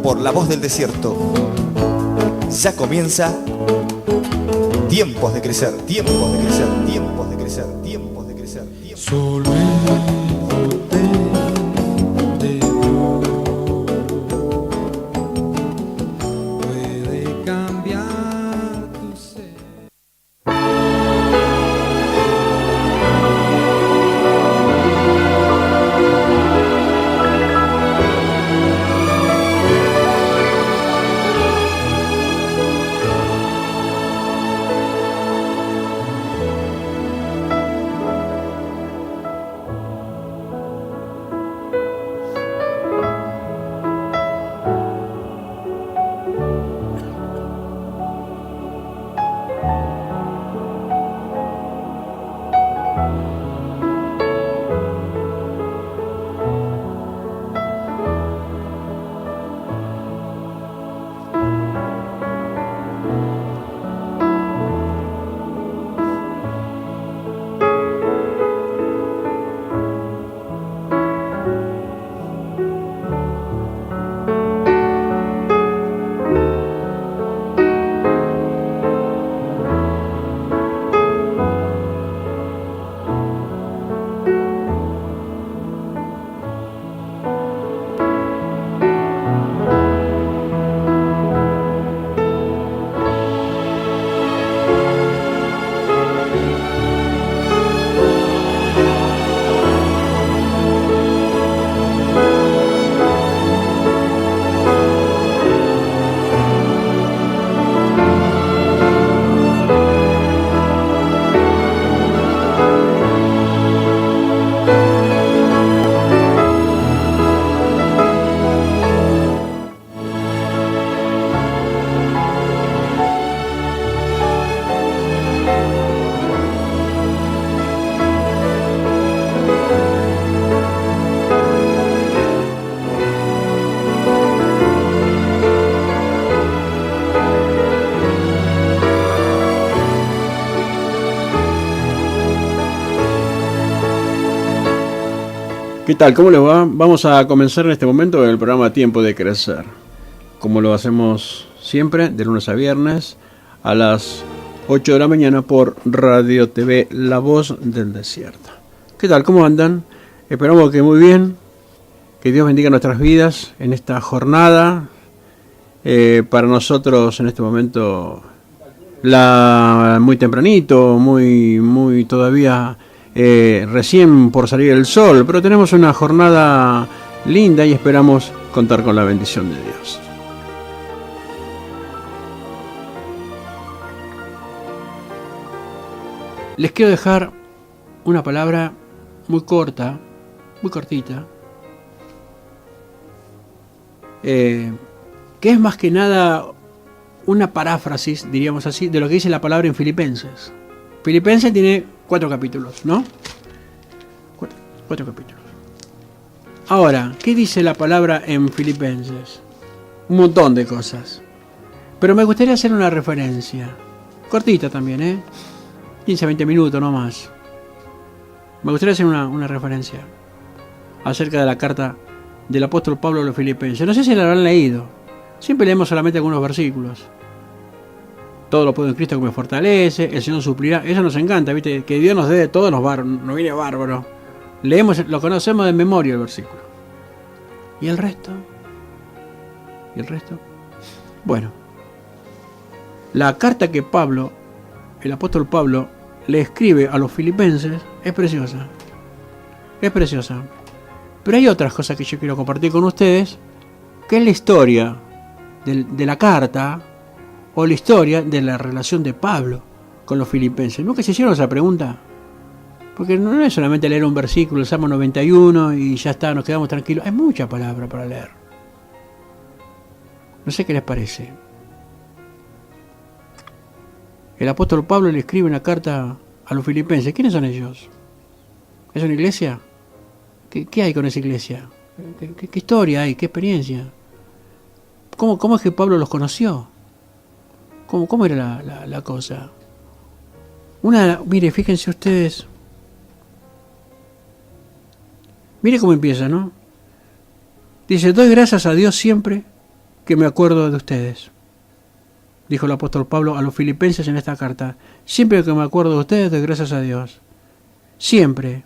por La Voz del Desierto. Ya comienza Tiempos de Crecer, tiempos de crecer, tiempos de crecer, tiempos de crecer. Solo ¿qué tal? ¿Cómo les va? Vamos a comenzar en este momento el programa Tiempo de Crecer, como lo hacemos siempre, de lunes a viernes, a las 8 de la mañana por Radio TV La Voz del Desierto. ¿Qué tal? ¿Cómo andan? Esperamos que muy bien, que Dios bendiga nuestras vidas en esta jornada. Para nosotros en este momento, muy tempranito, muy todavía... recién por salir el sol, pero tenemos una jornada linda y esperamos contar con la bendición de Dios. Les quiero dejar una palabra muy corta, muy cortita, que es más que nada una paráfrasis, diríamos así, de lo que dice la palabra en Filipenses. Filipenses tiene 4 capítulos, ¿no? 4 capítulos. Ahora, ¿qué dice la palabra en Filipenses? Un montón de cosas. Pero me gustaría hacer una referencia. Cortita también, 15, 20 minutos, no más. Me gustaría hacer una referencia acerca de la carta del apóstol Pablo a los Filipenses. No sé si la habrán leído. Siempre leemos solamente algunos versículos. Todo lo puedo en Cristo que me fortalece, el Señor suplirá. Eso nos encanta, ¿viste? Que Dios nos dé de todo, nos viene bárbaro. Leemos, lo conocemos de memoria el versículo. ¿Y el resto? ¿Y el resto? Bueno, la carta que Pablo, el apóstol Pablo, le escribe a los filipenses es preciosa. Es preciosa. Pero hay otras cosas que yo quiero compartir con ustedes, que es la historia de la carta, o la historia de la relación de Pablo con los filipenses. ¿Nunca se hicieron esa pregunta? Porque no es solamente leer un versículo, el Salmo 91 y ya está, nos quedamos tranquilos. Hay mucha palabra para leer. No sé qué les parece. El apóstol Pablo le escribe una carta a los filipenses. ¿Quiénes son ellos? ¿Es una iglesia? ¿Qué hay con esa iglesia? ¿Qué historia hay? ¿Qué experiencia? ¿Cómo es que Pablo los conoció? ¿Cómo era la cosa? Mire, fíjense ustedes. Mire cómo empieza, ¿no? Dice, doy gracias a Dios siempre que me acuerdo de ustedes, dijo el apóstol Pablo a los filipenses en esta carta. Siempre que me acuerdo de ustedes, doy gracias a Dios. Siempre,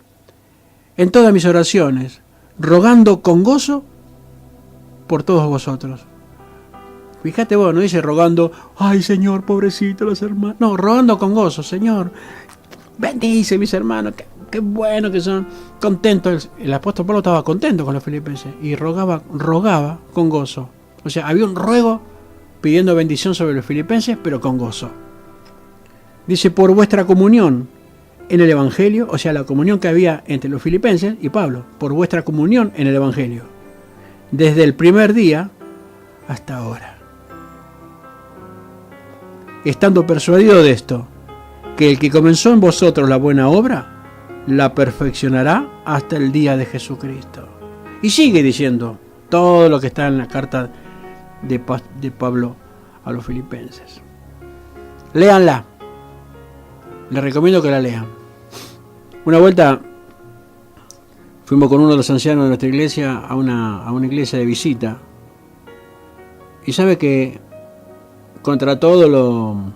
en todas mis oraciones, rogando con gozo por todos vosotros. Fíjate vos, no dice rogando, ay Señor, pobrecito los hermanos. No, rogando con gozo, Señor, bendice mis hermanos, qué bueno que son, contentos. El apóstol Pablo estaba contento con los filipenses y rogaba con gozo. O sea, había un ruego pidiendo bendición sobre los filipenses, pero con gozo. Dice, por vuestra comunión en el Evangelio, o sea, la comunión que había entre los filipenses y Pablo, por vuestra comunión en el Evangelio, desde el primer día hasta ahora. Estando persuadido de esto, que el que comenzó en vosotros la buena obra, la perfeccionará hasta el día de Jesucristo. Y sigue diciendo todo lo que está en la carta de Pablo a los filipenses. Léanla. Les recomiendo que la lean. Una vuelta fuimos con uno de los ancianos de nuestra iglesia a una iglesia de visita. Y sabe que contra todo lo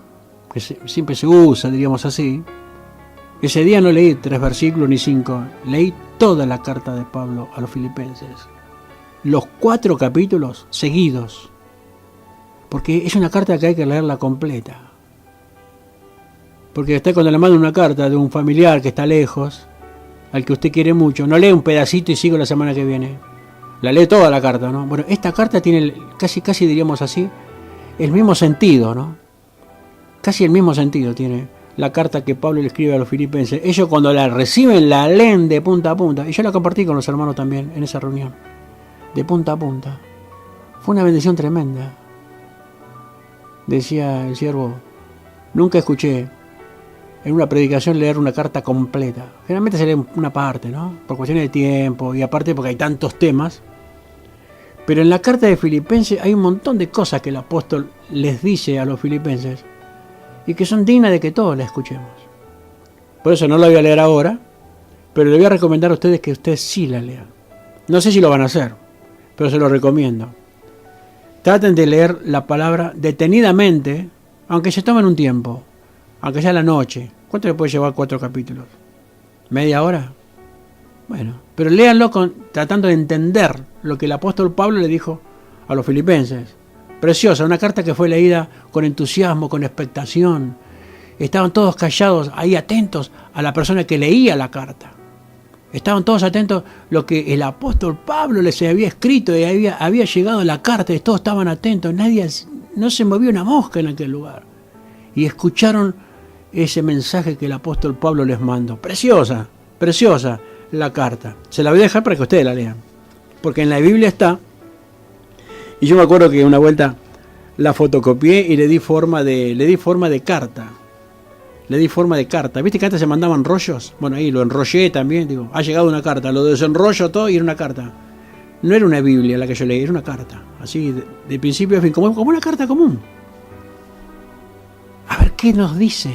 que siempre se usa, diríamos así, ese día no leí 3 versículos ni 5, leí toda la carta de Pablo a los filipenses. Los 4 capítulos seguidos. Porque es una carta que hay que leerla completa. Porque usted cuando le manda una carta de un familiar que está lejos, al que usted quiere mucho, no lee un pedacito y sigo la semana que viene. La lee toda la carta, ¿no? Bueno, esta carta tiene casi diríamos así, el mismo sentido, ¿no? Casi el mismo sentido tiene la carta que Pablo le escribe a los filipenses. Ellos cuando la reciben la leen de punta a punta. Y yo la compartí con los hermanos también en esa reunión. De punta a punta. Fue una bendición tremenda. Decía el siervo, nunca escuché en una predicación leer una carta completa. Generalmente se lee una parte, ¿no? Por cuestiones de tiempo y aparte porque hay tantos temas. Pero en la carta de Filipenses hay un montón de cosas que el apóstol les dice a los filipenses y que son dignas de que todos la escuchemos. Por eso no la voy a leer ahora, pero le voy a recomendar a ustedes que ustedes sí la lean. No sé si lo van a hacer, pero se lo recomiendo. Traten de leer la palabra detenidamente, aunque se tomen un tiempo, aunque sea la noche. ¿Cuánto le puede llevar 4 capítulos? ¿Media hora? Bueno, pero léanlo tratando de entender lo que el apóstol Pablo le dijo a los filipenses. Preciosa, una carta que fue leída con entusiasmo, con expectación. Estaban todos callados, ahí atentos a la persona que leía la carta. Estaban todos atentos a lo que el apóstol Pablo les había escrito y había llegado la carta y todos estaban atentos. No se movió una mosca en aquel lugar. Y escucharon ese mensaje que el apóstol Pablo les mandó. Preciosa, preciosa la carta. Se la voy a dejar para que ustedes la lean. Porque en la Biblia está. Y yo me acuerdo que una vuelta la fotocopié y le di forma de carta. Le di forma de carta. ¿Viste que antes se mandaban rollos? Bueno, ahí lo enrollé también. Digo, ha llegado una carta. Lo desenrollo todo y era una carta. No era una Biblia la que yo leí, era una carta. Así, de principio a fin, como una carta común. A ver qué nos dice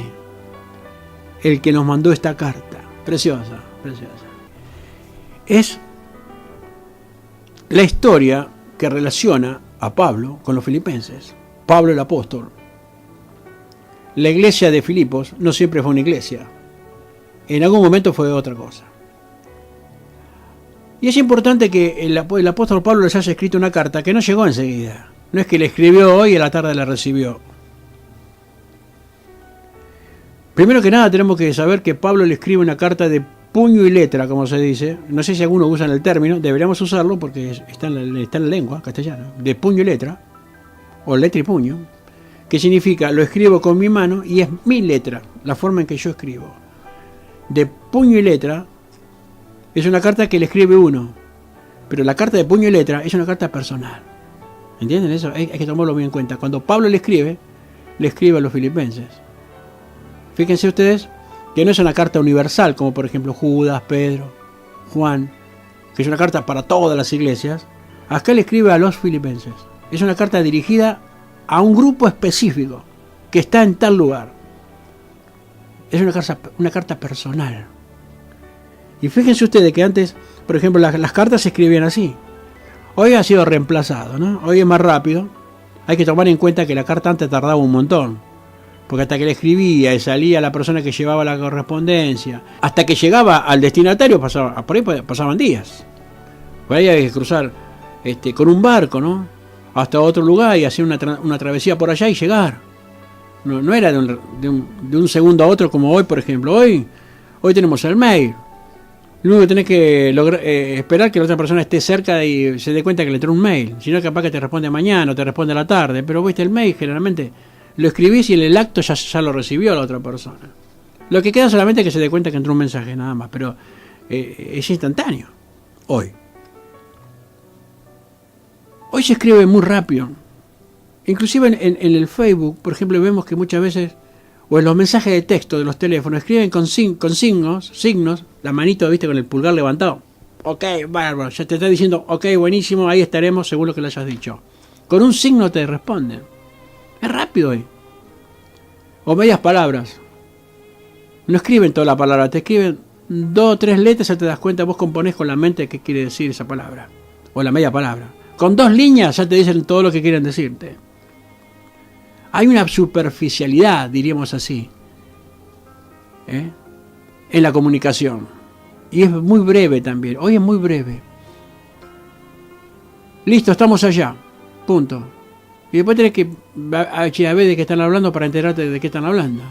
el que nos mandó esta carta. Preciosa, preciosa. Es la historia que relaciona a Pablo con los filipenses. Pablo el apóstol. La iglesia de Filipos no siempre fue una iglesia. En algún momento fue otra cosa. Y es importante que el apóstol Pablo les haya escrito una carta que no llegó enseguida. No es que le escribió hoy y a la tarde la recibió. Primero que nada tenemos que saber que Pablo le escribe una carta de puño y letra, como se dice. No sé si algunos usan el término, deberíamos usarlo porque está en la lengua castellana. De puño y letra, o letra y puño, que significa lo escribo con mi mano y es mi letra, la forma en que yo escribo. De puño y letra es una carta que le escribe uno, pero la carta de puño y letra es una carta personal. ¿Entienden eso? Hay que tomarlo bien en cuenta. Cuando Pablo le escribe a los filipenses. Fíjense ustedes que no es una carta universal, como por ejemplo Judas, Pedro, Juan, que es una carta para todas las iglesias. Acá le escribe a los filipenses. Es una carta dirigida a un grupo específico que está en tal lugar. Es una carta personal. Y fíjense ustedes que antes, por ejemplo, las cartas se escribían así. Hoy ha sido reemplazado, ¿no? Hoy es más rápido. hay que tomar en cuenta que la carta antes tardaba un montón. Porque hasta que le escribía y salía la persona que llevaba la correspondencia, hasta que llegaba al destinatario, por ahí pasaban días. Por ahí había que cruzar con un barco, ¿no? Hasta otro lugar y hacer una travesía por allá y llegar. No era de un segundo a otro como hoy, por ejemplo. Hoy tenemos el mail. Lo único que tenés que esperar que la otra persona esté cerca y se dé cuenta que le entró un mail. Si no, capaz que te responde mañana o te responde a la tarde. Pero viste, el mail generalmente lo escribís y en el acto ya lo recibió la otra persona. Lo que queda solamente es que se dé cuenta que entró un mensaje, nada más. Pero es instantáneo. Hoy se escribe muy rápido. Inclusive en el Facebook, por ejemplo, vemos que muchas veces, o en los mensajes de texto de los teléfonos, escriben con signos, la manito, viste, con el pulgar levantado. Ok, bárbaro, ya te está diciendo, ok, buenísimo, ahí estaremos, según lo que le hayas dicho. Con un signo te responden. Es rápido hoy. O medias palabras. No escriben toda la palabra, te escriben 2 o 3 letras, ya te das cuenta, vos componés con la mente qué quiere decir esa palabra. O la media palabra. Con 2 líneas ya te dicen todo lo que quieren decirte. Hay una superficialidad, diríamos así, en la comunicación. Y es muy breve también. Hoy es muy breve. Listo, estamos allá. Punto. Y después tenés que a ver de qué están hablando para enterarte de qué están hablando.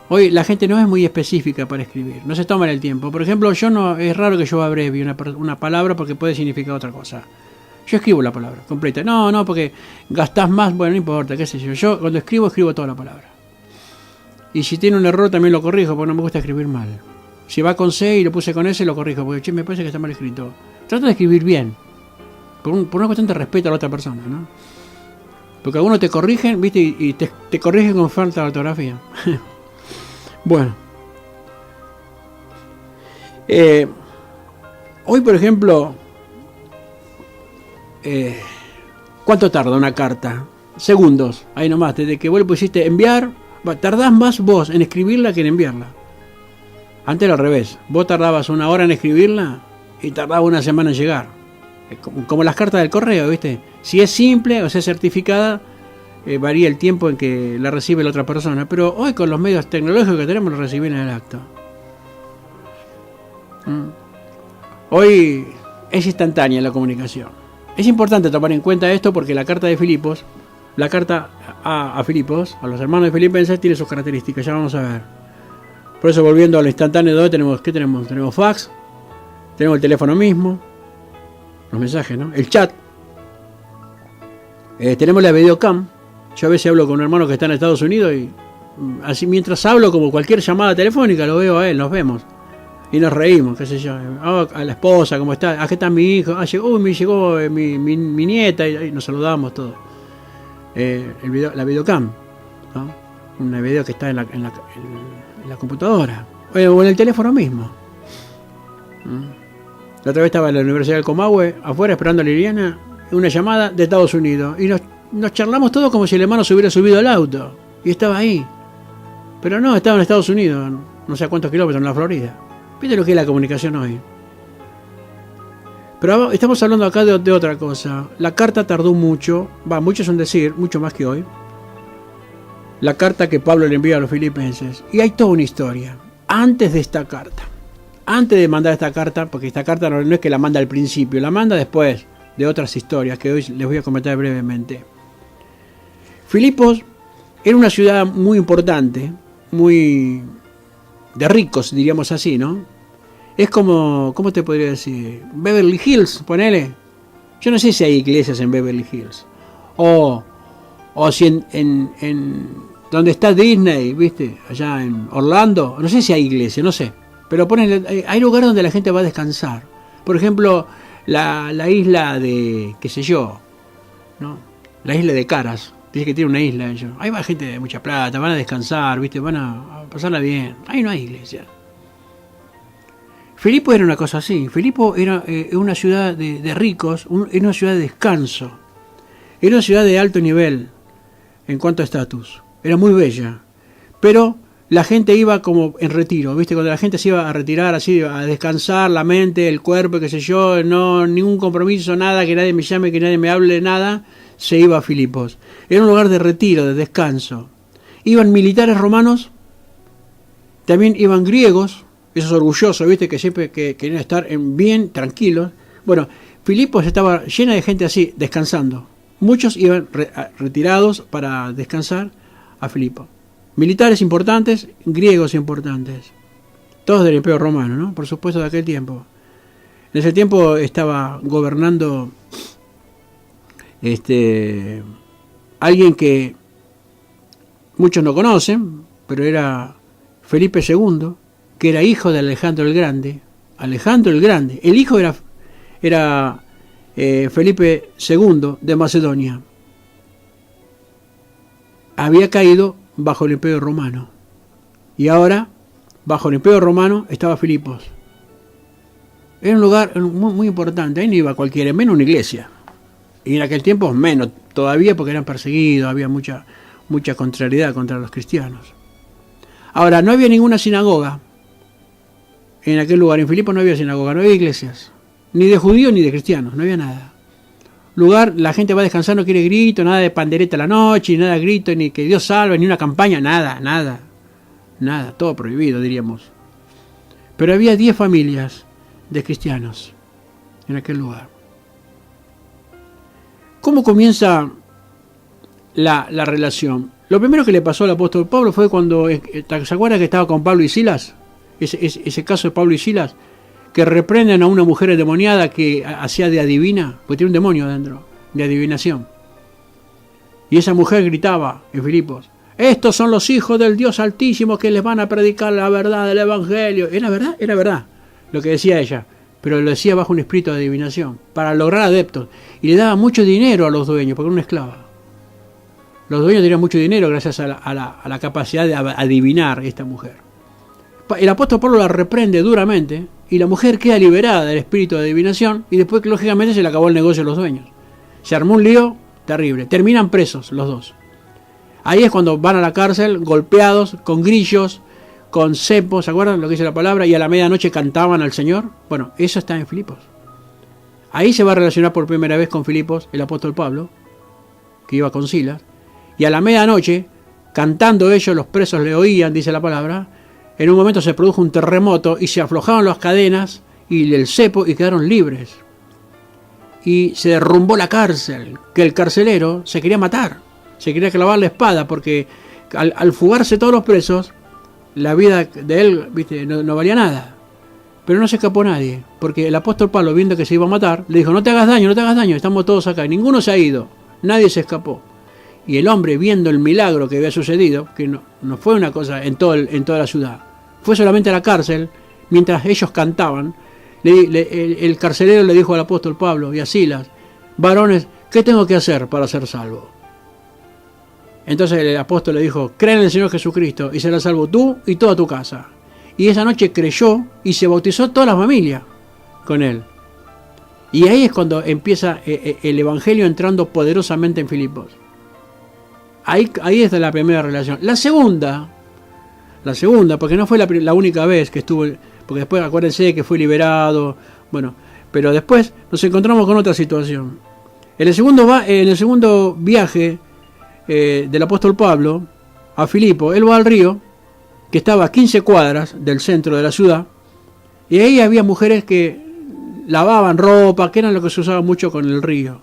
Hoy la gente no es muy específica para escribir. No se toman el tiempo. Por ejemplo, es raro que yo abrevie una palabra porque puede significar otra cosa. Yo escribo la palabra completa. No, porque gastás más, bueno, no importa, qué sé yo. Yo cuando escribo toda la palabra. Y si tiene un error también lo corrijo, porque no me gusta escribir mal. Si va con C y lo puse con S, lo corrijo, porque me parece que está mal escrito. Trato de escribir bien. Por una cuestión de respeto a la otra persona, ¿no? Porque algunos te corrigen, ¿viste? Y te corrigen con falta de ortografía. Bueno. Hoy, por ejemplo... ¿cuánto tarda una carta? Segundos, ahí nomás, desde que vos le pusiste enviar, tardás más vos en escribirla que en enviarla. Antes era al revés, vos tardabas 1 hora en escribirla y tardaba 1 semana en llegar. Como las cartas del correo, ¿viste? Si es simple o si es certificada, varía el tiempo en que la recibe la otra persona, pero hoy con los medios tecnológicos que tenemos lo reciben en el acto. Hoy es instantánea la comunicación. Es importante tomar en cuenta esto porque la carta de Filipos, la carta a Filipos, a los hermanos de Filipenses, tiene sus características, ya vamos a ver. Por eso, volviendo a lo instantáneo de hoy, ¿qué tenemos? Tenemos fax, tenemos el teléfono mismo, los mensajes, ¿no? El chat, tenemos la videocam. Yo a veces hablo con un hermano que está en Estados Unidos y así mientras hablo, como cualquier llamada telefónica, lo veo a él, nos vemos. Y nos reímos, qué sé yo. Oh, a la esposa, ¿cómo está? ¿Qué está mi hijo? Me llegó mi nieta y nos saludamos todos. La videocam, ¿no? Una video que está en la computadora. O en el teléfono mismo. La otra vez estaba en la Universidad del Comahue, afuera esperando a Liliana, una llamada de Estados Unidos. Y nos charlamos todos como si el hermano se hubiera subido al auto. Y estaba ahí. Pero no, estaba en Estados Unidos, no sé a cuántos kilómetros, en la Florida. ¿Viste lo que es la comunicación hoy? Pero estamos hablando acá de otra cosa. La carta tardó mucho, mucho es un decir, mucho más que hoy. La carta que Pablo le envía a los filipenses. Y hay toda una historia. Antes de esta carta. Antes de mandar esta carta, porque esta carta no es que la manda al principio, la manda después de otras historias que hoy les voy a comentar brevemente. Filipos era una ciudad muy importante, muy... de ricos, diríamos así, ¿no? Es como, ¿cómo te podría decir? Beverly Hills, ponele. Yo no sé si hay iglesias en Beverly Hills. O si en donde está Disney, ¿viste? Allá en Orlando. No sé si hay iglesia, no sé. Pero ponele, hay lugares donde la gente va a descansar. Por ejemplo, la isla de, qué sé yo, ¿no? La isla de Caras. Dice que tiene una isla ellos. Ahí va gente de mucha plata, van a descansar, ¿viste? Van a pasarla bien. Ahí no hay iglesia. Filipo era una cosa así. Filipo era una ciudad de ricos, era una ciudad de descanso. Era una ciudad de alto nivel en cuanto a estatus. Era muy bella. Pero la gente iba como en retiro, ¿viste? Cuando la gente se iba a retirar así, a descansar la mente, el cuerpo, qué sé yo, no ningún compromiso, nada, que nadie me llame, que nadie me hable, nada. se iba a Filipos. Era un lugar de retiro, de descanso. Iban militares romanos, también iban griegos, esos orgullosos, ¿viste? Que siempre que querían estar bien tranquilos. Bueno, Filipos estaba llena de gente así, descansando. Muchos iban retirados para descansar a Filipos. Militares importantes, griegos importantes. Todos del Imperio Romano, ¿no? Por supuesto, de aquel tiempo. En ese tiempo estaba gobernando alguien que muchos no conocen, pero era Felipe II, que era hijo de Alejandro el Grande. Alejandro el Grande. El hijo era Felipe II de Macedonia. Había caído bajo el Imperio Romano. Y ahora, bajo el Imperio Romano, estaba Filipos. Era un lugar muy, muy importante. Ahí no iba cualquiera, menos una iglesia. Y en aquel tiempo menos todavía, porque eran perseguidos, había mucha contrariedad contra los cristianos. Ahora, no había ninguna sinagoga en aquel lugar. En Filipos no había sinagoga, no había iglesias. Ni de judíos ni de cristianos, no había nada. Lugar, la gente va a descansar, no quiere grito, nada de pandereta a la noche, ni nada de grito, ni que Dios salve, ni una campaña, nada, todo prohibido, diríamos. Pero había 10 familias de cristianos en aquel lugar. ¿Cómo comienza la relación? Lo primero que le pasó al apóstol Pablo fue cuando, ¿se acuerdan que estaba con Pablo y Silas? Ese caso de Pablo y Silas, que reprenden a una mujer endemoniada que hacía de adivina, porque tiene un demonio adentro, de adivinación. Y esa mujer gritaba en Filipos: estos son los hijos del Dios Altísimo que les van a predicar la verdad del Evangelio. Era verdad lo que decía ella, pero lo decía bajo un espíritu de adivinación, para lograr adeptos. Y le daba mucho dinero a los dueños, porque era una esclava. Los dueños tenían mucho dinero gracias a la capacidad de adivinar esta mujer. El apóstol Pablo la reprende duramente y la mujer queda liberada del espíritu de adivinación y después, lógicamente, se le acabó el negocio a los dueños. Se armó un lío terrible. Terminan presos los dos. Ahí es cuando van a la cárcel golpeados, con grillos, con cepos, ¿se acuerdan lo que dice la palabra? Y a la medianoche cantaban al Señor. Bueno, eso está en Filipos. Ahí se va a relacionar por primera vez con Filipos el apóstol Pablo, que iba con Silas. Y a la medianoche, cantando ellos, los presos le oían, dice la palabra. En un momento se produjo un terremoto y se aflojaron las cadenas y el cepo y quedaron libres. Y se derrumbó la cárcel, que el carcelero se quería matar, se quería clavar la espada, porque al fugarse todos los presos, la vida de él, ¿viste? No valía nada. Pero no se escapó nadie, porque el apóstol Pablo, viendo que se iba a matar, le dijo: no te hagas daño, estamos todos acá. Y ninguno se ha ido, nadie se escapó. Y el hombre, viendo el milagro que había sucedido, que no fue una cosa en toda la ciudad, fue solamente a la cárcel, mientras ellos cantaban, el carcelero le dijo al apóstol Pablo y a Silas: varones, ¿qué tengo que hacer para ser salvo? Entonces el apóstol le dijo: cree en el Señor Jesucristo y serás salvo tú y toda tu casa. Y esa noche creyó y se bautizó toda la familia con él. Y ahí es cuando empieza el evangelio entrando poderosamente en Filipos. Ahí está la primera relación. La segunda, porque no fue la única vez que estuvo, porque después acuérdense que fue liberado, bueno, pero después nos encontramos con otra situación. En el segundo viaje del apóstol Pablo a Filipo, él va al río, que estaba a 15 cuadras del centro de la ciudad, y ahí había mujeres que lavaban ropa, que era lo que se usaba mucho con el río.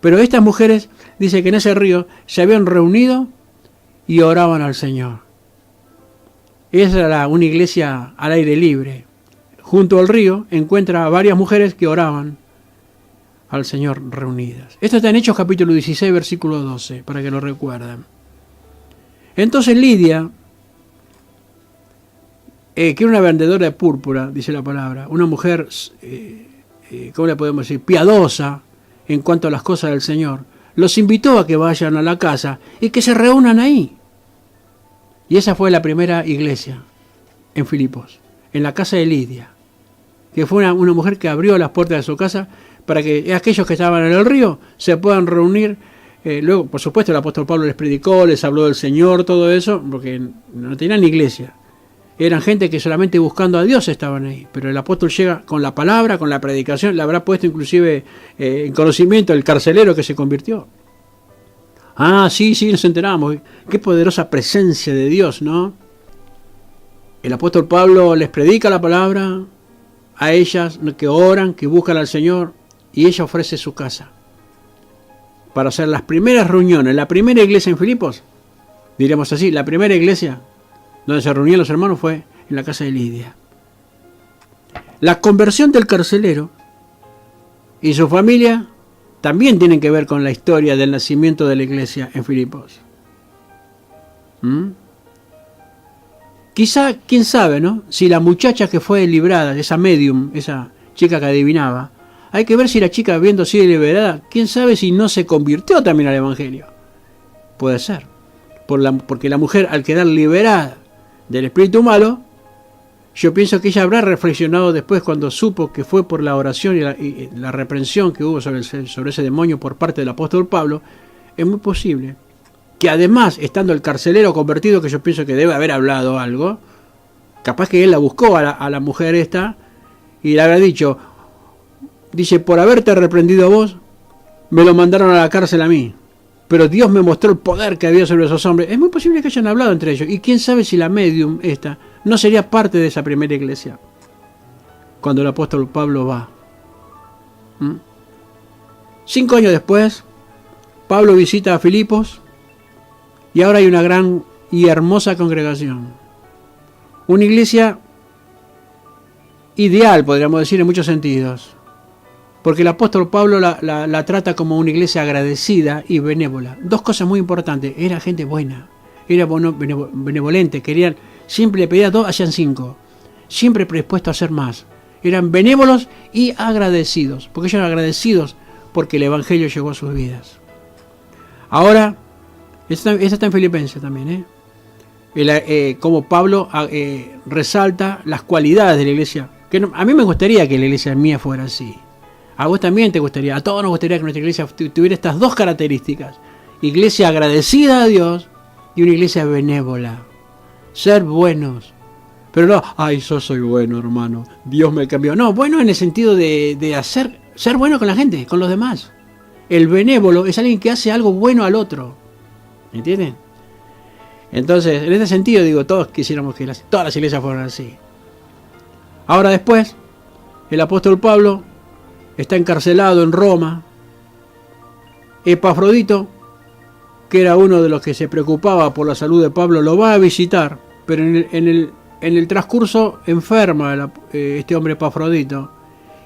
Pero estas mujeres, dice que en ese río se habían reunido y oraban al Señor. Esa era una iglesia al aire libre. Junto al río encuentra a varias mujeres que oraban al Señor reunidas. Esto está en Hechos capítulo 16, versículo 12, para que lo recuerden. Entonces Lidia, que era una vendedora de púrpura, dice la palabra, una mujer, ¿cómo le podemos decir?, piadosa en cuanto a las cosas del Señor, los invitó a que vayan a la casa y que se reúnan ahí. Y esa fue la primera iglesia en Filipos, en la casa de Lidia, que fue una mujer que abrió las puertas de su casa para que aquellos que estaban en el río se puedan reunir. Luego, por supuesto, el apóstol Pablo les predicó, les habló del Señor, todo eso, porque no tenían iglesia. Eran gente que solamente buscando a Dios estaban ahí. Pero el apóstol llega con la palabra, con la predicación. Le habrá puesto inclusive en conocimiento el carcelero que se convirtió. Ah, sí, sí, nos enteramos. Qué poderosa presencia de Dios, ¿no? El apóstol Pablo les predica la palabra a ellas que oran, que buscan al Señor, y ella ofrece su casa para hacer las primeras reuniones. La primera iglesia en Filipos, diríamos así, la primera iglesia donde se reunían los hermanos fue en la casa de Lidia. La conversión del carcelero y su familia también tienen que ver con la historia del nacimiento de la iglesia en Filipos. Quizá, quién sabe, ¿no? Si la muchacha que fue librada, esa medium, esa chica que adivinaba, hay que ver si la chica, habiendo sido liberada, quién sabe si no se convirtió también al evangelio. Puede ser. Porque la mujer, al quedar liberada del espíritu malo, yo pienso que ella habrá reflexionado después cuando supo que fue por la oración y la reprensión que hubo sobre ese demonio por parte del apóstol Pablo. Es muy posible que además, estando el carcelero convertido, que yo pienso que debe haber hablado algo, capaz que él la buscó a la mujer esta y le habrá dicho, dice, por haberte reprendido a vos, me lo mandaron a la cárcel a mí, pero Dios me mostró el poder que había sobre esos hombres. Es muy posible que hayan hablado entre ellos, y quién sabe si la medium esta no sería parte de esa primera iglesia cuando el apóstol Pablo va. 5 años después, Pablo visita a Filipos y ahora hay una gran y hermosa congregación. Una iglesia ideal, podríamos decir, en muchos sentidos. Porque el apóstol Pablo la trata como una iglesia agradecida y benévola. 2 cosas muy importantes. Era gente buena, era benevolente, querían, siempre le pedían 2, hacían 5. Siempre predispuestos a hacer más. Eran benévolos y agradecidos. Porque ellos eran agradecidos porque el evangelio llegó a sus vidas. Ahora, esta está en Filipenses también, como Pablo resalta las cualidades de la iglesia. Que no, a mí me gustaría que la iglesia mía fuera así. A vos también te gustaría, a todos nos gustaría que nuestra iglesia tuviera estas 2 características. Iglesia agradecida a Dios y una iglesia benévola. Ser buenos. Pero no, ay, yo soy bueno, hermano, Dios me cambió. No, bueno en el sentido de ser bueno con la gente, con los demás. El benévolo es alguien que hace algo bueno al otro. ¿Entienden? Entonces, en este sentido, digo, todos quisiéramos que todas las iglesias fueran así. Ahora después, el apóstol Pablo está encarcelado en Roma. Epafrodito, que era uno de los que se preocupaba por la salud de Pablo, lo va a visitar, pero en el transcurso enferma este hombre Epafrodito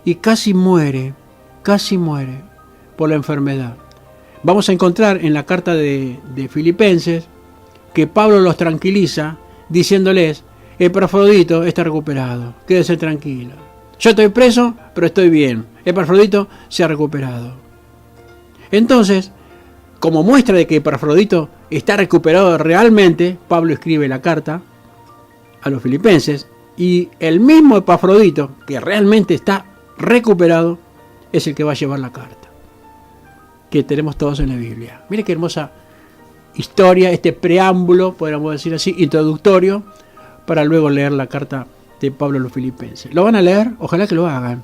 y casi muere por la enfermedad. Vamos a encontrar en la carta de Filipenses que Pablo los tranquiliza diciéndoles, Epafrodito está recuperado, quédese tranquilo. Yo estoy preso, pero estoy bien. Epafrodito se ha recuperado. Entonces, como muestra de que Epafrodito está recuperado realmente, Pablo escribe la carta a los filipenses y el mismo Epafrodito, que realmente está recuperado, es el que va a llevar la carta que tenemos todos en la Biblia. Mire qué hermosa historia, este preámbulo, podríamos decir así, introductorio, para luego leer la carta de Pablo a los filipenses. ¿Lo van a leer? Ojalá que lo hagan.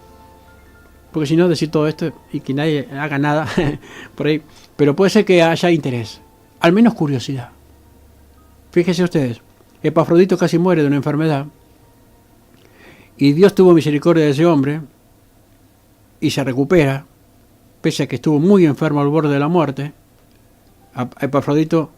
Porque si no, decir todo esto y que nadie haga nada por ahí. Pero puede ser que haya interés. Al menos curiosidad. Fíjense ustedes. Epafrodito casi muere de una enfermedad. Y Dios tuvo misericordia de ese hombre. Y se recupera. Pese a que estuvo muy enfermo al borde de la muerte. Epafrodito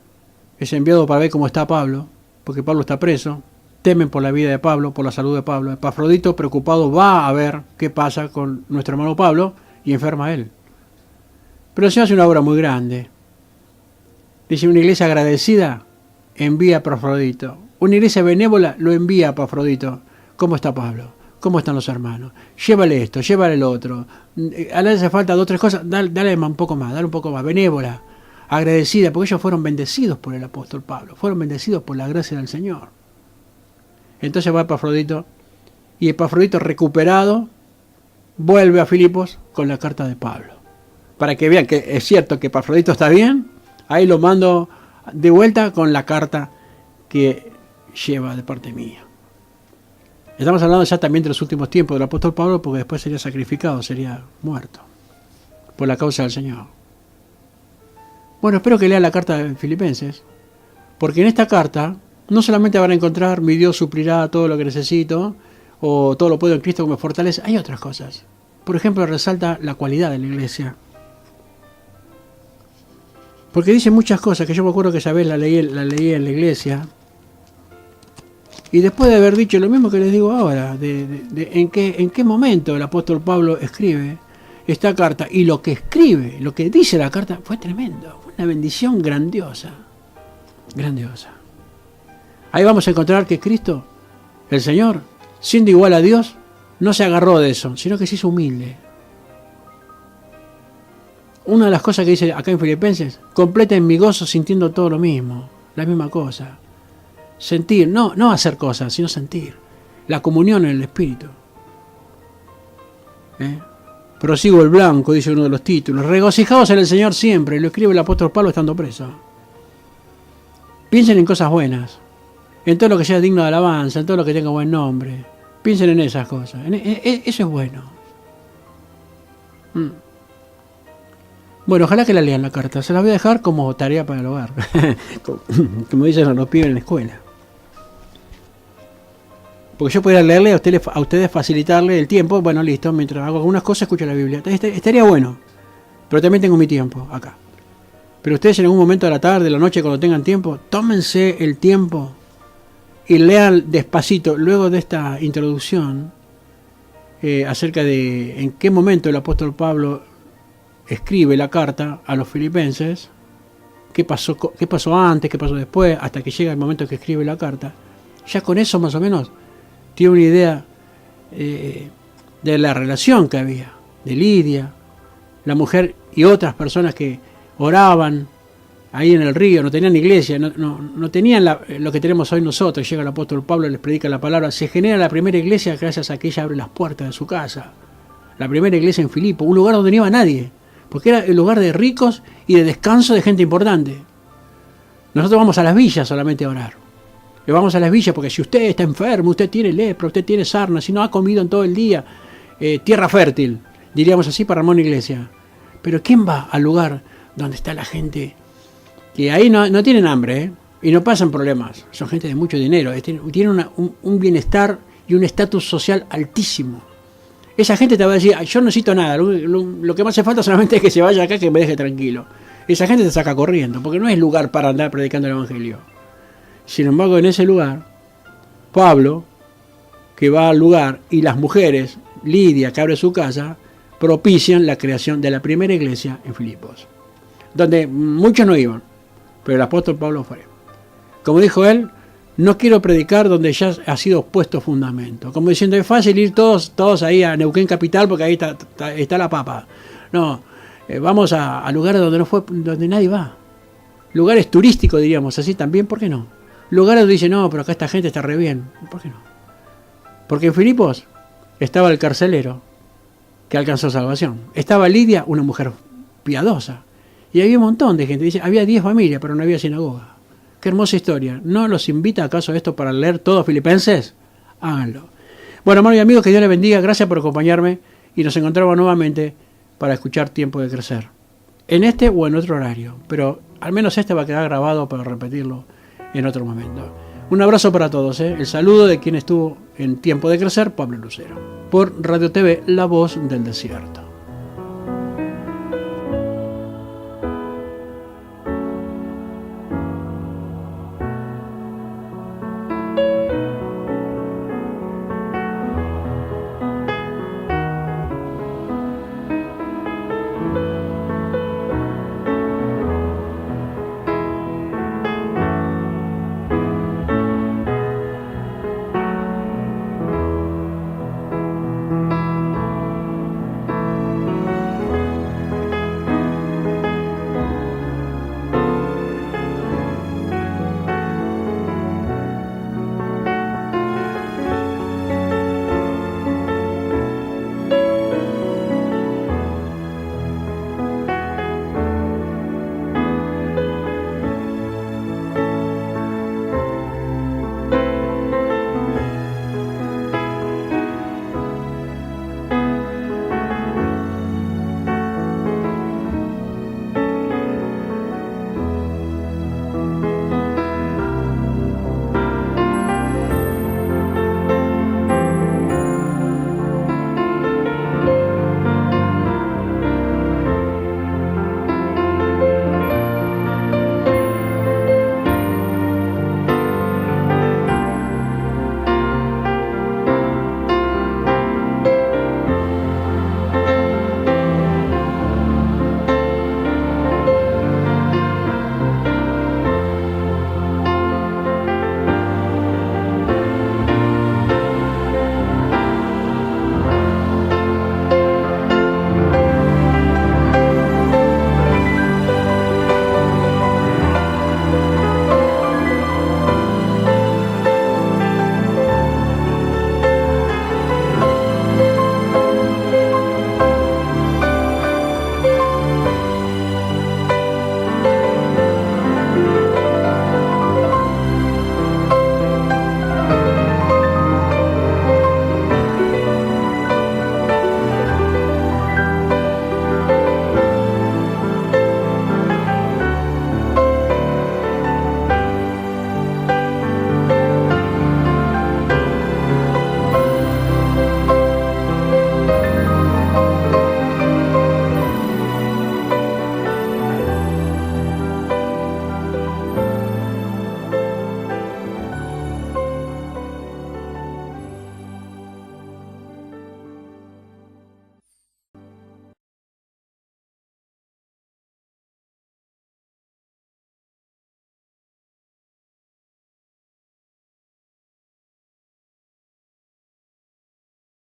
es enviado para ver cómo está Pablo. Porque Pablo está preso. Temen por la vida de Pablo, por la salud de Pablo. Epafrodito, preocupado, va a ver qué pasa con nuestro hermano Pablo y enferma a él. Pero el Señor hace una obra muy grande. Dice, una iglesia agradecida envía a Epafrodito. Una iglesia benévola lo envía a Epafrodito. ¿Cómo está Pablo? ¿Cómo están los hermanos? Llévale esto, llévale el otro. A le hace falta 2 o 3 cosas, dale un poco más, dale un poco más. Benévola, agradecida, porque ellos fueron bendecidos por el apóstol Pablo. Fueron bendecidos por la gracia del Señor. Entonces va Epafrodito, y Epafrodito recuperado vuelve a Filipos con la carta de Pablo. Para que vean que es cierto que Epafrodito está bien, ahí lo mando de vuelta con la carta que lleva de parte mía. Estamos hablando ya también de los últimos tiempos del apóstol Pablo, porque después sería sacrificado, sería muerto por la causa del Señor. Bueno, espero que lea la carta de Filipenses, porque en esta carta no solamente van a encontrar mi Dios suplirá todo lo que necesito, o todo lo puedo en Cristo que me fortalece, hay otras cosas. Por ejemplo, resalta la cualidad de la iglesia. Porque dice muchas cosas que yo me acuerdo que esa vez la leí en la iglesia. Y después de haber dicho lo mismo que les digo ahora, en qué momento el apóstol Pablo escribe esta carta, y lo que escribe, lo que dice la carta, fue tremendo, fue una bendición grandiosa, grandiosa. Ahí vamos a encontrar que Cristo, el Señor, siendo igual a Dios, no se agarró de eso, sino que se hizo humilde. Una de las cosas que dice acá en Filipenses, completen mi gozo sintiendo todo lo mismo, la misma cosa. Sentir, no hacer cosas, sino sentir. La comunión en el Espíritu. Prosigo el blanco, dice uno de los títulos. Regocijaos en el Señor siempre, lo escribe el apóstol Pablo estando preso. Piensen en cosas buenas, en todo lo que sea digno de alabanza, en todo lo que tenga buen nombre. Piensen en esas cosas. Eso es bueno. Bueno, ojalá que la lean la carta. Se la voy a dejar como tarea para el hogar. Como dicen a los pibes en la escuela. Porque yo podría leerle a ustedes facilitarle el tiempo. Bueno, listo, mientras hago algunas cosas escucho la Biblia. Estaría bueno. Pero también tengo mi tiempo acá. Pero ustedes en algún momento de la tarde, de la noche, cuando tengan tiempo, tómense el tiempo y lean despacito, luego de esta introducción, acerca de en qué momento el apóstol Pablo escribe la carta a los filipenses, qué pasó antes, qué pasó después, hasta que llega el momento que escribe la carta. Ya con eso más o menos tiene una idea de la relación que había, de Lidia, la mujer y otras personas que oraban ahí en el río, no tenían iglesia, no tenían lo que tenemos hoy nosotros. Llega el apóstol Pablo, les predica la palabra, se genera la primera iglesia gracias a que ella abre las puertas de su casa. La primera iglesia en Filipo, un lugar donde no iba nadie, porque era el lugar de ricos y de descanso de gente importante. Nosotros vamos a las villas solamente a orar. Le vamos a las villas porque si usted está enfermo, usted tiene lepra, usted tiene sarna, si no ha comido en todo el día, tierra fértil, diríamos así para armar una iglesia. Pero ¿quién va al lugar donde está la gente que ahí no tienen hambre, y no pasan problemas? Son gente de mucho dinero, tienen un bienestar y un estatus social altísimo. Esa gente te va a decir, yo no necesito nada, lo que me hace falta solamente es que se vaya acá, que me deje tranquilo. Esa gente te saca corriendo, porque no es lugar para andar predicando el Evangelio. Sin embargo, en ese lugar, Pablo, que va al lugar, y las mujeres, Lidia, que abre su casa, propician la creación de la primera iglesia en Filipos, donde muchos no iban, pero el apóstol Pablo fue. Como dijo él, no quiero predicar donde ya ha sido puesto fundamento. Como diciendo, es fácil ir todos ahí a Neuquén Capital porque ahí está la papa. No, vamos a lugares donde nadie va. Lugares turísticos, diríamos así también, ¿por qué no? Lugares donde dicen, no, pero acá esta gente está re bien. ¿Por qué no? Porque en Filipos estaba el carcelero que alcanzó salvación. Estaba Lidia, una mujer piadosa. Y había un montón de gente. Dice, había 10 familias, pero no había sinagoga. Qué hermosa historia. ¿No los invita acaso esto para leer todos Filipenses? Háganlo. Bueno, hermanos y amigos, que Dios les bendiga. Gracias por acompañarme. Y nos encontramos nuevamente para escuchar Tiempo de Crecer. En este o en otro horario. Pero al menos este va a quedar grabado para repetirlo en otro momento. Un abrazo para todos. El saludo de quien estuvo en Tiempo de Crecer, Pablo Lucero. Por Radio TV, La Voz del Desierto.